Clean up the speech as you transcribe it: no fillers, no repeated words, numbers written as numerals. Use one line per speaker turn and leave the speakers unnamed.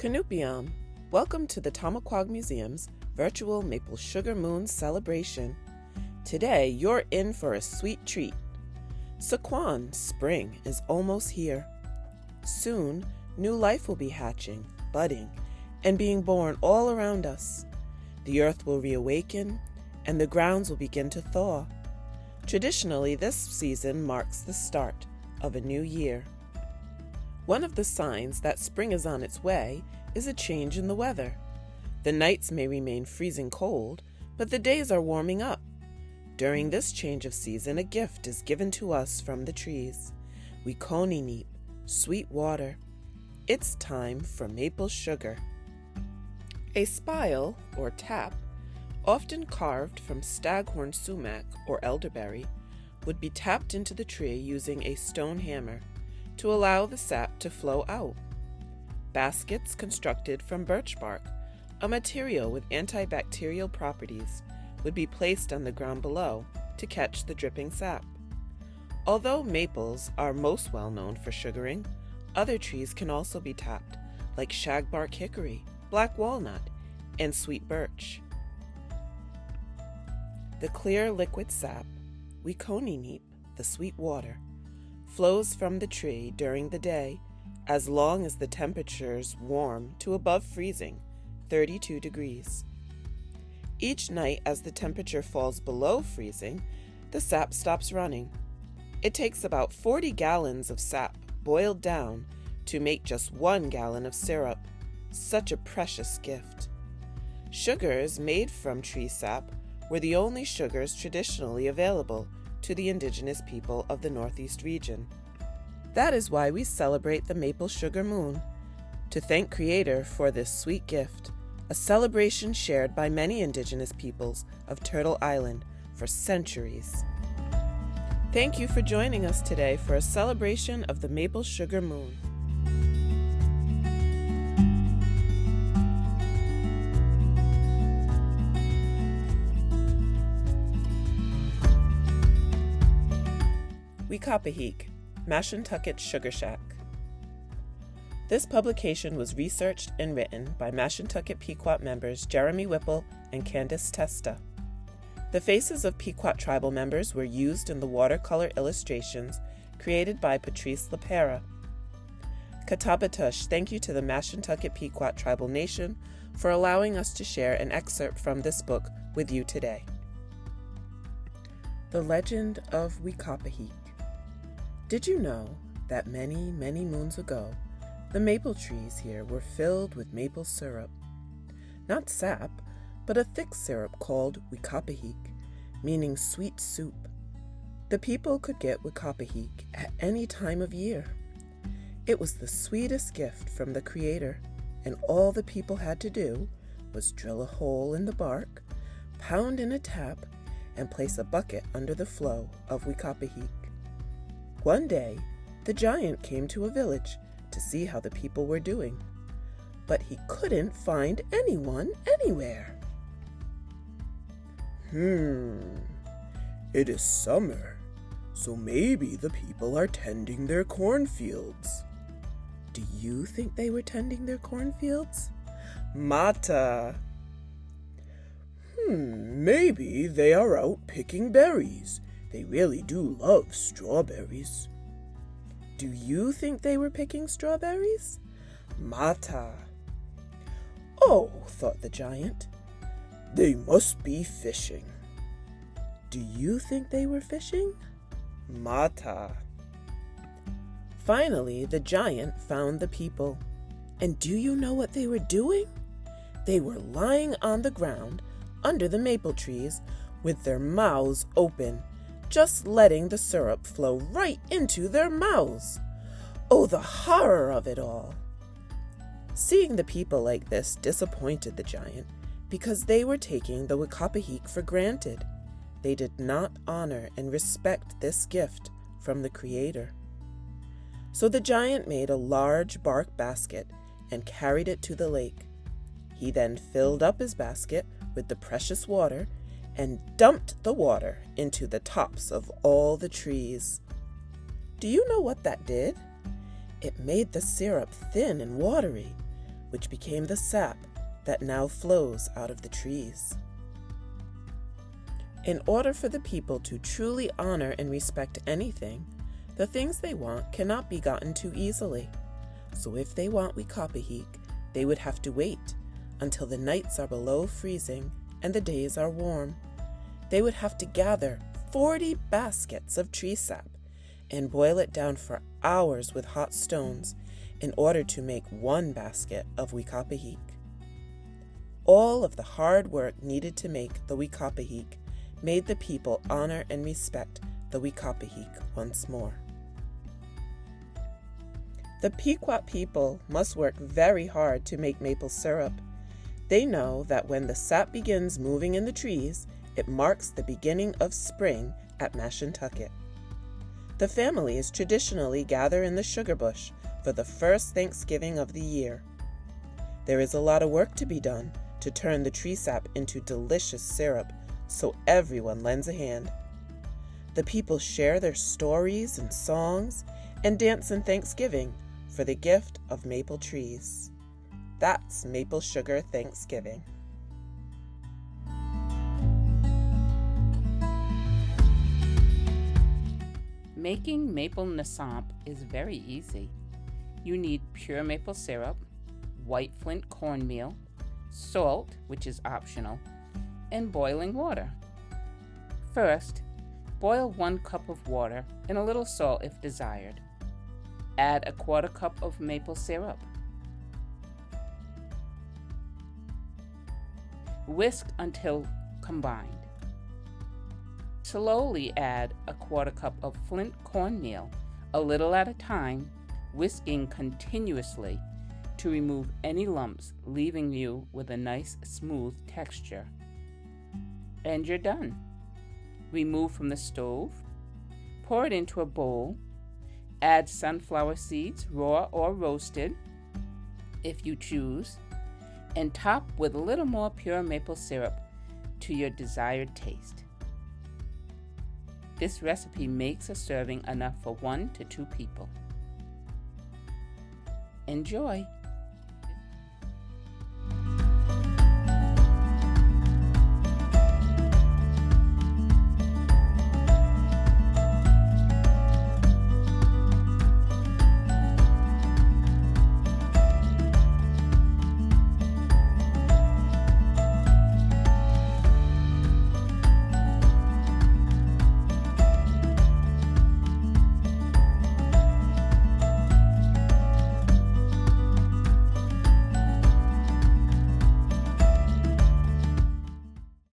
Canupiam, welcome to the Tamaquag Museum's virtual Maple Sugar Moon celebration. Today, you're in for a sweet treat. Saquon, spring is almost here. Soon, new life will be hatching, budding, and being born all around us. The earth will reawaken, and the grounds will begin to thaw. Traditionally, this season marks the start of a new year. One of the signs that spring is on its way is a change in the weather. The nights may remain freezing cold, but the days are warming up. During this change of season, a gift is given to us from the trees. Wikoniniip, sweet water. It's time for maple sugar. A spile, or tap, often carved from staghorn sumac or elderberry, would be tapped into the tree using a stone hammer to allow the sap to flow out. Baskets constructed from birch bark, a material with antibacterial properties, would be placed on the ground below to catch the dripping sap. Although maples are most well known for sugaring, other trees can also be tapped, like shagbark hickory, black walnut, and sweet birch. The clear liquid sap, Wikoniniip, the sweet water, flows from the tree during the day as long as the temperatures warm to above freezing, 32 degrees. Each night as the temperature falls below freezing, the sap stops running. It takes about 40 gallons of sap boiled down to make just 1 gallon of syrup. Such a precious gift. Sugars made from tree sap were the only sugars traditionally available to the indigenous people of the Northeast region. That is why we celebrate the Maple Sugar Moon, to thank Creator for this sweet gift, a celebration shared by many indigenous peoples of Turtle Island for centuries. Thank you for joining us today for a celebration of the Maple Sugar Moon. Weekapaheek, Mashantucket Sugar Shack. This publication was researched and written by Mashantucket Pequot members Jeremy Whipple and Candace Testa. The faces of Pequot tribal members were used in the watercolor illustrations created by Patrice Lapera. Katabatush, thank you to the Mashantucket Pequot Tribal Nation for allowing us to share an excerpt from this book with you today. The Legend of Weekapaheek. Did you know that many, many moons ago, the maple trees here were filled with maple syrup? Not sap, but a thick syrup called Weekapaheek, meaning sweet soup. The people could get Weekapaheek at any time of year. It was the sweetest gift from the Creator, and all the people had to do was drill a hole in the bark, pound in a tap, and place a bucket under the flow of Weekapaheek. One day, the giant came to a village to see how the people were doing, but he couldn't find anyone anywhere.
It is summer, so maybe the people are tending their cornfields.
Do you think they were tending their cornfields?
Mata. Maybe they are out picking berries. They really do love strawberries.
Do you think they were picking strawberries?
Mata.
Oh, thought the giant.
They must be fishing.
Do you think they were fishing?
Mata.
Finally, the giant found the people. And do you know what they were doing? They were lying on the ground under the maple trees with their mouths open, just letting the syrup flow right into their mouths. Oh, the horror of it all! Seeing the people like this disappointed the giant because they were taking the Weekapaheek for granted. They did not honor and respect this gift from the Creator. So the giant made a large bark basket and carried it to the lake. He then filled up his basket with the precious water and dumped the water into the tops of all the trees. Do you know what that did? It made the syrup thin and watery, which became the sap that now flows out of the trees. In order for the people to truly honor and respect anything, the things they want cannot be gotten too easily. So if they want wikapahik, they would have to wait until the nights are below freezing and the days are warm. They would have to gather 40 baskets of tree sap and boil it down for hours with hot stones in order to make one basket of wikapahik. All of the hard work needed to make the wikapahik made the people honor and respect the wikapahik once more. The Pequot people must work very hard to make maple syrup. They know that when the sap begins moving in the trees, it marks the beginning of spring at Mashantucket. The families traditionally gather in the sugar bush for the first Thanksgiving of the year. There is a lot of work to be done to turn the tree sap into delicious syrup, so everyone lends a hand. The people share their stories and songs and dance in Thanksgiving for the gift of maple trees. That's Maple Sugar Thanksgiving.
Making maple nassamp is very easy. You need pure maple syrup, white flint cornmeal, salt, which is optional, and boiling water. First, boil 1 cup of water and a little salt if desired. Add a 1/4 cup of maple syrup. Whisk until combined. Slowly add a 1/4 cup of flint cornmeal, a little at a time, whisking continuously to remove any lumps, leaving you with a nice smooth texture. And you're done. Remove from the stove, pour it into a bowl, add sunflower seeds, raw or roasted, if you choose, and top with a little more pure maple syrup to your desired taste. This recipe makes a serving enough for 1 to 2 people. Enjoy!